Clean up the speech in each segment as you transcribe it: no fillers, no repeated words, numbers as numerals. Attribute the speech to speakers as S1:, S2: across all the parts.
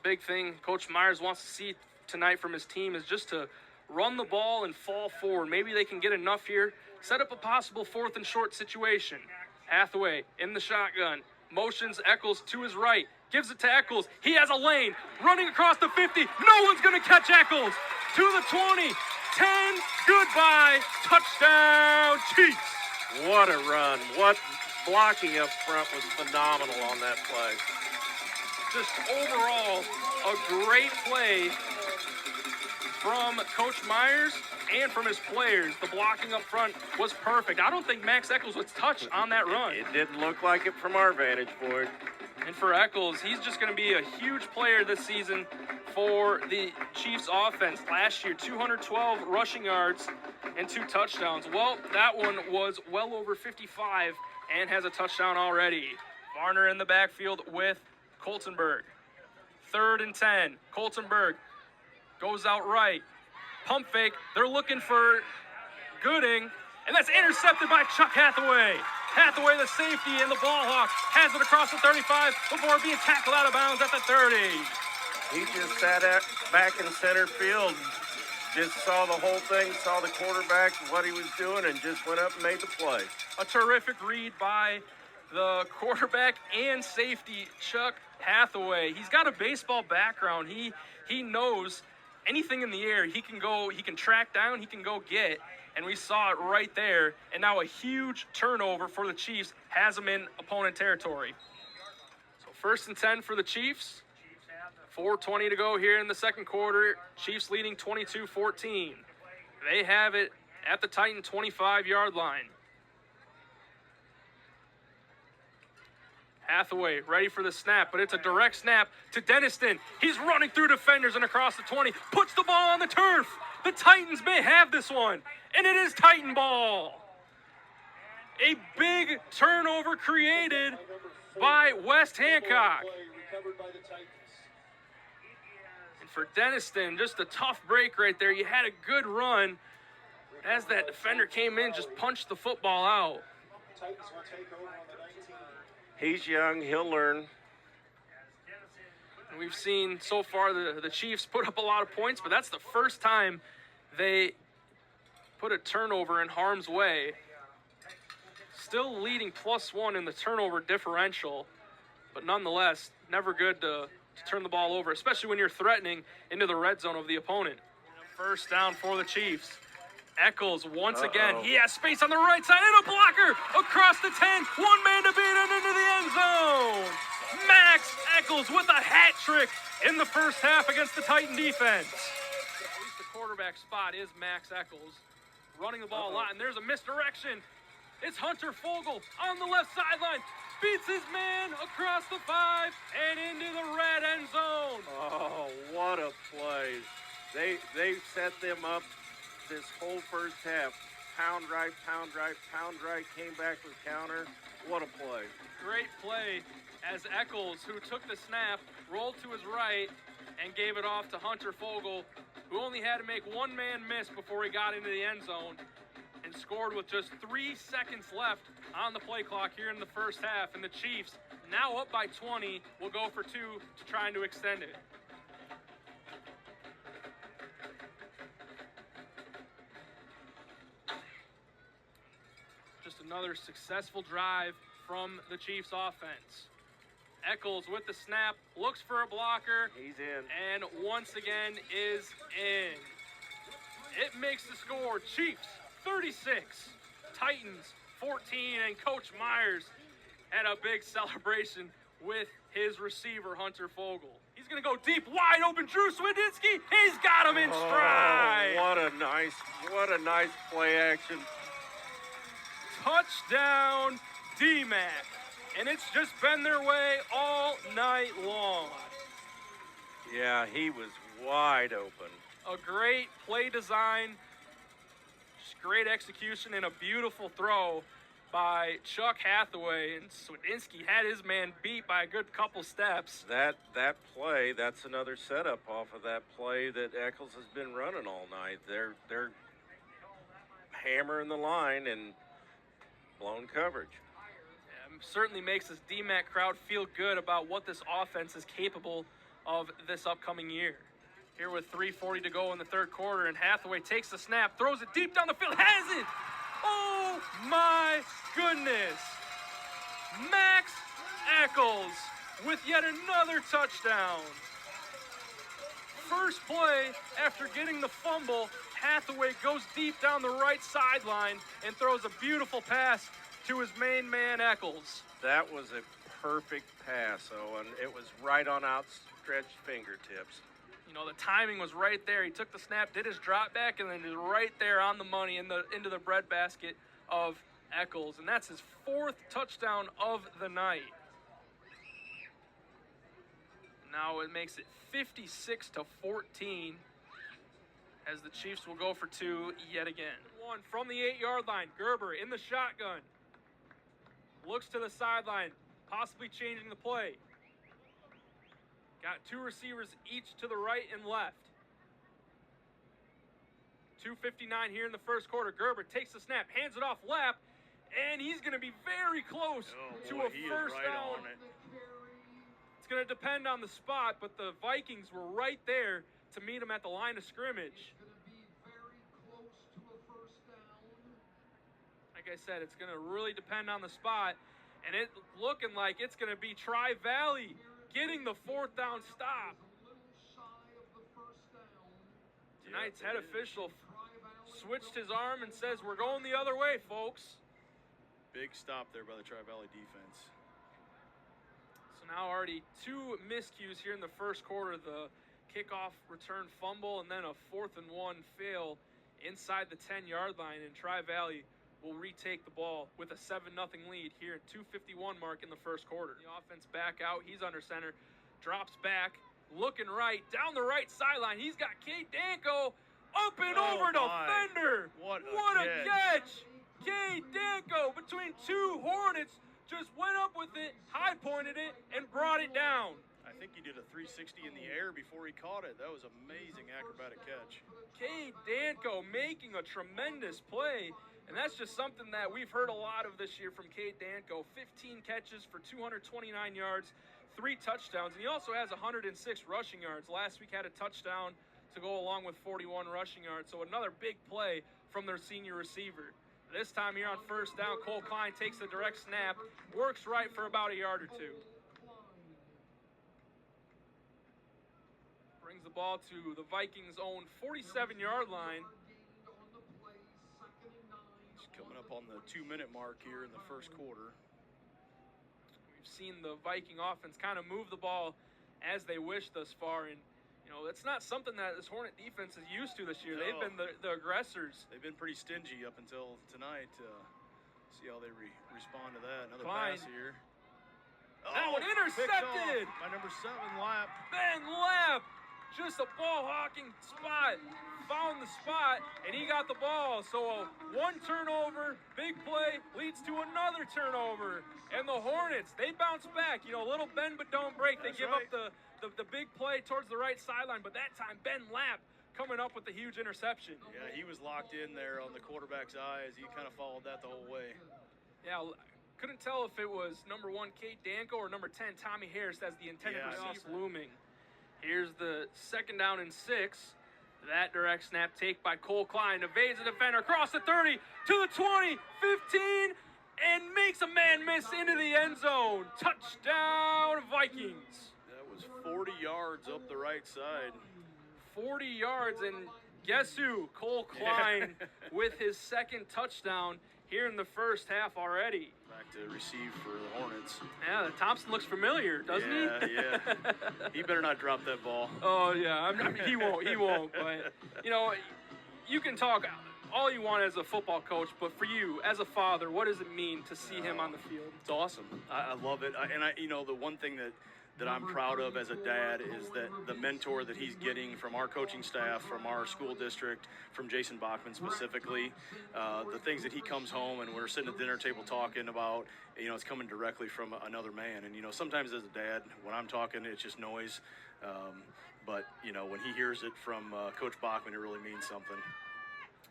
S1: big thing Coach Myers wants to see tonight from his team is just to run the ball and fall forward. Maybe they can get enough here, set up a possible 4th and short situation. Hathaway in the shotgun, motions Eccles to his right, gives it to Eccles. He has a lane, running across the 50. No one's going to catch Eccles. To the 20, 10, goodbye, touchdown, Chiefs.
S2: What a run. What blocking up front was phenomenal on that play.
S1: Just overall, a great play from Coach Myers and from his players. The blocking up front was perfect. I don't think Max Eccles was touched on that run.
S2: It didn't look like it from our vantage point.
S1: And for Eccles, he's just going to be a huge player this season for the Chiefs offense. Last year, 212 rushing yards and 2 touchdowns. Well, that one was well over 55 and has a touchdown already. Varner in the backfield with Coltenberg. 3rd and 10. Coltenberg goes out right. Pump fake. They're looking for Gooding. And that's intercepted by Chuck Hathaway. Hathaway, the safety, and the ball hawk has it across the 35 before being tackled out of bounds at the 30.
S2: He just sat back in center field, just saw the whole thing, saw the quarterback, what he was doing, and just went up and made the play.
S1: A terrific read by the quarterback and safety, Chuck Hathaway. He's got a baseball background. He knows anything in the air, he can track down, he can go get. And we saw it right there. And now a huge turnover for the Chiefs has them in opponent territory. So 1st and 10 for the Chiefs. 4:20 to go here in the second quarter. Chiefs leading 22-14. They have it at the Titan 25-yard line. Hathaway ready for the snap, but it's a direct snap to Denniston. He's running through defenders and across the 20. Puts the ball on the turf. The Titans may have this one, and it is Titan ball. A big turnover created by West Hancock. And for Denniston, just a tough break right there. You had a good run. As that defender came in, just punched the football out.
S2: He's young, he'll learn.
S1: And we've seen so far the Chiefs put up a lot of points, but that's the first time they put a turnover in harm's way. Still leading +1 in the turnover differential, but nonetheless, never good to turn the ball over, especially when you're threatening into the red zone of the opponent. 1st down for the Chiefs. Eccles once again. He has space on the right side and a blocker across the 10. One man to beat and into the end zone. Max Eccles with a hat trick in the first half against the Titan defense. At least the quarterback spot is Max Eccles. Running the ball a lot, and there's a misdirection. It's Hunter Fogle on the left sideline. Beats his man across the 5 and into the red end zone.
S2: Oh, what a play. They set them up this whole first half. Pound right, came back with counter. What a play.
S1: Great play as Eccles, who took the snap, rolled to his right and gave it off to Hunter Fogle, who only had to make one man miss before he got into the end zone and scored with just 3 seconds left on the play clock here in the first half. And the Chiefs, now up by 20, will go for 2 to trying to extend it. Just another successful drive from the Chiefs offense. Eccles with the snap, looks for a blocker.
S2: He's in.
S1: And once again is in. It makes the score Chiefs 36, Titans 14, and Coach Myers had a big celebration with his receiver, Hunter Fogle. He's going to go deep, wide open. Drew Swedinsky, he's got him in stride.
S2: What a nice play action.
S1: Touchdown, D-Mac. And it's just been their way all night long.
S2: Yeah, he was wide open.
S1: A great play design, just great execution, and a beautiful throw by Chuck Hathaway. And Swedinsky had his man beat by a good couple steps.
S2: That play, that's another setup off of that play that Eccles has been running all night. They're hammering the line and blown coverage.
S1: Certainly makes this DMAC crowd feel good about what this offense is capable of this upcoming year. Here with 3:40 to go in the third quarter, and Hathaway takes the snap, throws it deep down the field, has it! Oh my goodness! Max Eccles with yet another touchdown. First play after getting the fumble, Hathaway goes deep down the right sideline and throws a beautiful pass to his main man, Eccles.
S2: That was a perfect pass, Owen. It was right on outstretched fingertips.
S1: You know, the timing was right there. He took the snap, did his drop back, and then is right there on the money into the breadbasket of Eccles. And that's his 4th touchdown of the night. Now it makes it 56-14 as the Chiefs will go for 2 yet again. One from the 8-yard line. Gerber in the shotgun. Looks to the sideline, possibly changing the play. Got 2 receivers each to the right and left. 2:59 here in the first quarter. Gerber takes the snap, hands it off lap, and he's going to be very close to a first down. It's going to depend on the spot, but the Vikings were right there to meet him at the line of scrimmage. Like I said, it's going to really depend on the spot, and it's looking like it's going to be Tri-Valley getting the 4th down stop. Tonight's head official switched his arm and says, we're going the other way, folks.
S3: Big stop there by the Tri-Valley defense.
S1: So now already 2 miscues here in the first quarter. The kickoff return fumble and then a 4th and 1 fail inside the 10-yard line, and Tri-Valley will retake the ball with a 7-0 lead here at 2:51 mark in the first quarter. The offense back out. He's under center. Drops back. Looking right. Down the right sideline. He's got Cade Danko up and over defender.
S3: What
S1: a catch. Cade Danko between 2 Hornets just went up with it, high-pointed it, and brought it down.
S3: I think he did a 360 in the air before he caught it. That was amazing acrobatic catch.
S1: Cade Danko making a tremendous play. And that's just something that we've heard a lot of this year from Cade Danko. 15 catches for 229 yards, 3 touchdowns. And he also has 106 rushing yards. Last week had a touchdown to go along with 41 rushing yards. So another big play from their senior receiver. This time here on first down, Cole Klein takes the direct snap, works right for about a yard or 2. Brings the ball to the Vikings' own 47-yard line.
S3: Coming up on the 2-minute mark here in the first quarter.
S1: We've seen the Viking offense kind of move the ball as they wish thus far, and you know it's not something that this Hornet defense is used to this year.
S3: No.
S1: They've been the aggressors.
S3: They've been pretty stingy up until tonight. See how they respond to that. Another
S1: Klein.
S3: pass here.
S1: That one intercepted
S3: by number 7, Lapp.
S1: Ben Lapp, just a ball-hawking spot. Found the spot, and he got the ball. So 1 turnover, big play, leads to another turnover. And the Hornets, they bounce back. You know, a little bend but don't break. They give up the big play towards the right sideline, but that time Ben Lapp coming up with the huge interception.
S3: Yeah, he was locked in there on the quarterback's eyes. He kind of followed that the whole way.
S1: Yeah, couldn't tell if it was number 1, Cade Danko, or number 10, Tommy Harris, as the intended receiver looming. Here's the 2nd down and 6. That direct snap take by Cole Klein, evades the defender across the 30 to the 20, 15, and makes a man miss into the end zone. Touchdown, Vikings.
S3: That was 40 yards up the right side.
S1: 40 yards, and guess who? Cole Klein with his 2nd touchdown here in the first half already.
S3: Back to receive for the Hornets.
S1: Yeah, Thompson looks familiar, doesn't he?
S3: Yeah. He better not drop that ball.
S1: Oh, yeah. I mean, he won't. But, you know, you can talk all you want as a football coach, but for you, as a father, what does it mean to see him on the field?
S3: It's awesome. I love it. You know, the one thing that I'm proud of as a dad is that the mentor that he's getting from our coaching staff, from our school district, from Jason Bachman specifically, the things that he comes home and we're sitting at the dinner table talking about, you know, it's coming directly from another man. And, you know, sometimes as a dad, when I'm talking, it's just noise. But, you know, when he hears it from Coach Bachman, it really means something.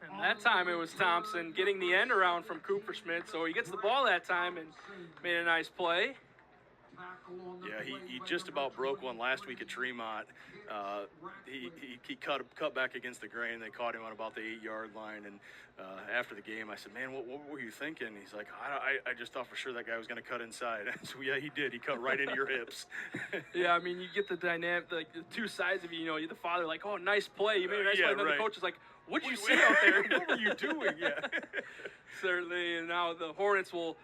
S1: And that time it was Thompson getting the end around from Cooper Schmidt. So he gets the ball that time and made a nice play.
S3: Yeah, he just about broke one last week at Tremont. He cut back against the grain. They caught him on about the 8-yard line. And after the game, I said, "Man, what were you thinking?" He's like, "I just thought for sure that guy was going to cut inside." So yeah, he did. He cut right into your hips.
S1: Yeah, I mean, you get the dynamic, like the two sides of you. You know, the father like, "Oh, nice play. You made a nice play." And then the coach is like, "What'd you see out there?
S3: What were you doing?" Yeah.
S1: Certainly. And now the Hornets will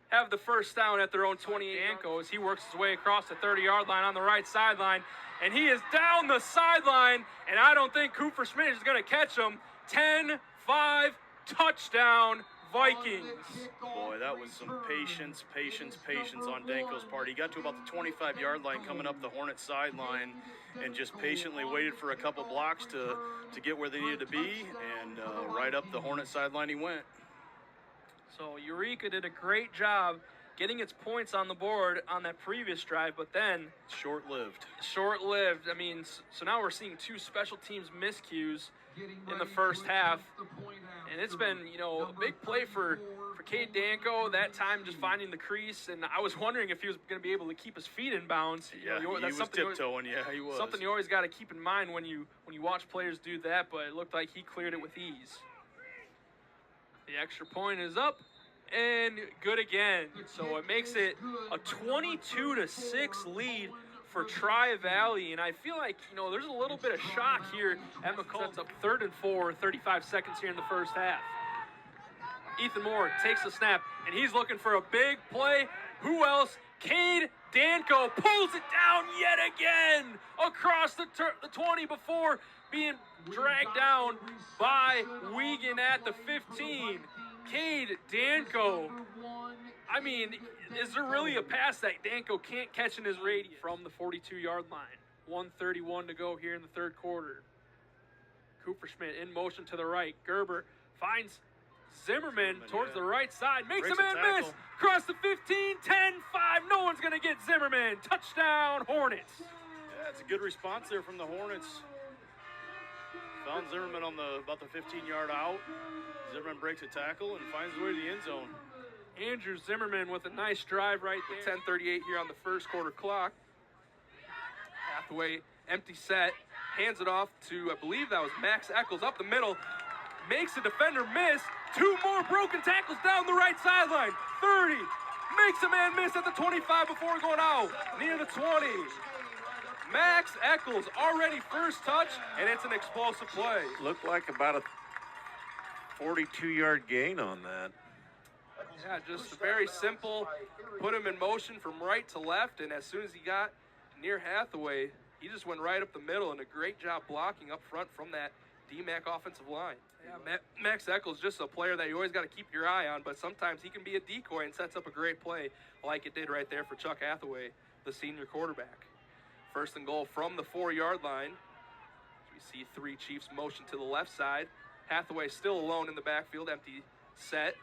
S1: have the first down at their own 28. Danko, as he works his way across the 30-yard line on the right sideline, and he is down the sideline, and I don't think Cooper Schmidt is going to catch him. 10-5, touchdown, Vikings.
S3: Boy, that was some patience on Danko's part. He got to about the 25-yard line coming up the Hornet sideline and just patiently waited for a couple blocks to get where they needed to be, and right up the Hornet sideline he went.
S1: So Eureka did a great job getting its points on the board on that previous drive, but then
S3: short-lived.
S1: I mean, so now we're seeing two special teams miscues in the first half, and it's been, a big play for Cade Danko, that time just finding the crease, and I was wondering if he was going to be able to keep his feet in bounds.
S3: Yeah, he was tiptoeing. Yeah, he was.
S1: Something you always got to keep in mind when you watch players do that, but it looked like he cleared it with ease. The extra point is up and good again. So it makes it a 22-6 lead for Tri-Valley. And I feel like, there's a little bit of shock here at McCall. It's up 3rd and 4, 35 seconds here in the first half. Ethan Moore takes the snap, and he's looking for a big play. Who else? Cade Danko pulls it down yet again across the 20 before being dragged down by Wiegand at the 15. Cade Danko. I mean, is there really a pass that Danko can't catch in his radius? From the 42-yard line. 1:31 to go here in the third quarter. Cooper Schmidt in motion to the right. Gerber finds Zimmerman towards the right side. Makes a man miss. Across the 15, 10-5. No one's going to get Zimmerman. Touchdown, Hornets.
S3: Yeah, it's a good response there from the Hornets. Found Zimmerman on about the 15-yard out. Zimmerman breaks a tackle and finds his way to the end zone.
S1: Andrew Zimmerman with a nice drive right there. 10:38 here on the first quarter clock. Hathaway, empty set, hands it off to, I believe that was Max Eccles up the middle. Makes a defender miss. 2 more broken tackles down the right sideline. 30. Makes a man miss at the 25 before going out. Near the 20. Max Eccles already first touch, and it's an explosive play.
S2: Looked like about a 42-yard gain on that.
S1: Yeah, just very simple. Put him in motion from right to left, and as soon as he got near Hathaway, he just went right up the middle, and a great job blocking up front from that DMAC offensive line. Yeah, Max Eccles just a player that you always got to keep your eye on, but sometimes he can be a decoy and sets up a great play like it did right there for Chuck Hathaway, the senior quarterback. First and goal from the 4-yard line. We see 3 Chiefs motion to the left side. Hathaway still alone in the backfield, empty set.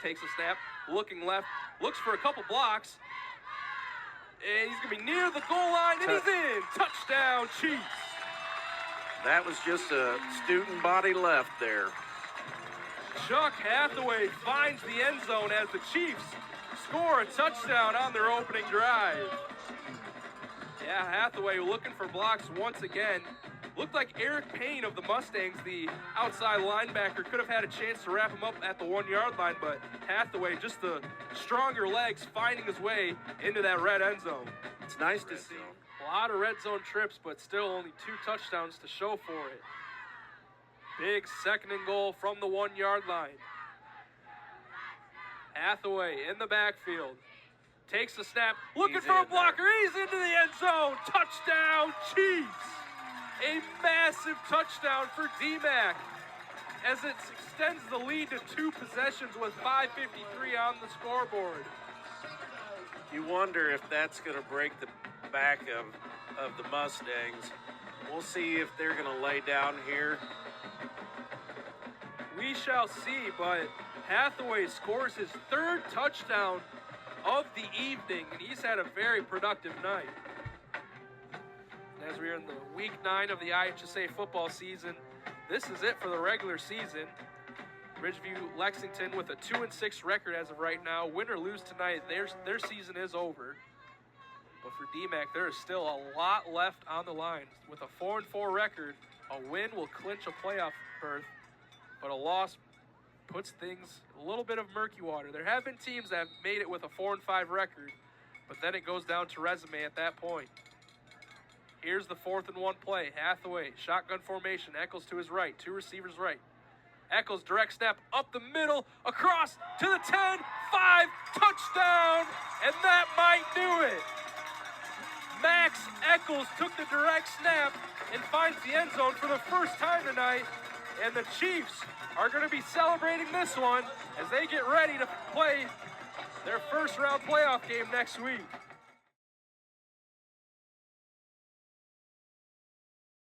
S1: Takes a snap, looking left, looks for a couple blocks. And he's going to be near the goal line, and he's in. Touchdown, Chiefs.
S2: That was just a student body left there.
S1: Chuck Hathaway finds the end zone as the Chiefs score a touchdown on their opening drive. Yeah, Hathaway looking for blocks once again. Looked like Eric Payne of the Mustangs, the outside linebacker, could have had a chance to wrap him up at the 1-yard line, but Hathaway, just the stronger legs, finding his way into that red end zone.
S2: It's nice to see.
S1: A lot of red zone trips, but still only 2 touchdowns to show for it. Big second and goal from the 1-yard line. Hathaway in the backfield. Takes the snap, looking for a blocker. He's into the end zone. Touchdown, Chiefs. A massive touchdown for DMAC as it extends the lead to 2 possessions with 5:53 on the scoreboard.
S2: You wonder if that's going to break the back of the Mustangs. We'll see if they're going to lay down here.
S1: We shall see, but Hathaway scores his 3rd touchdown of the evening, and he's had a very productive night. As we are in the week 9 of the IHSA football season, this is it for the regular season. Ridgeview Lexington with a 2-6 record as of right now. Win or lose tonight, their season is over. But for DMAC, there is still a lot left on the line. With a 4-4 record, a win will clinch a playoff berth, but a loss puts things a little bit of murky water. There have been teams that have made it with a 4-5 record, but then it goes down to resume at that point. Here's the 4th-and-1 play. Hathaway, shotgun formation. Eccles to his right, 2 receivers right. Eccles direct snap up the middle, across to the 10, 5, touchdown, and that might do it. Max Eccles took the direct snap and finds the end zone for the first time tonight, and the Chiefs are going to be celebrating this one as they get ready to play their first round playoff game next week.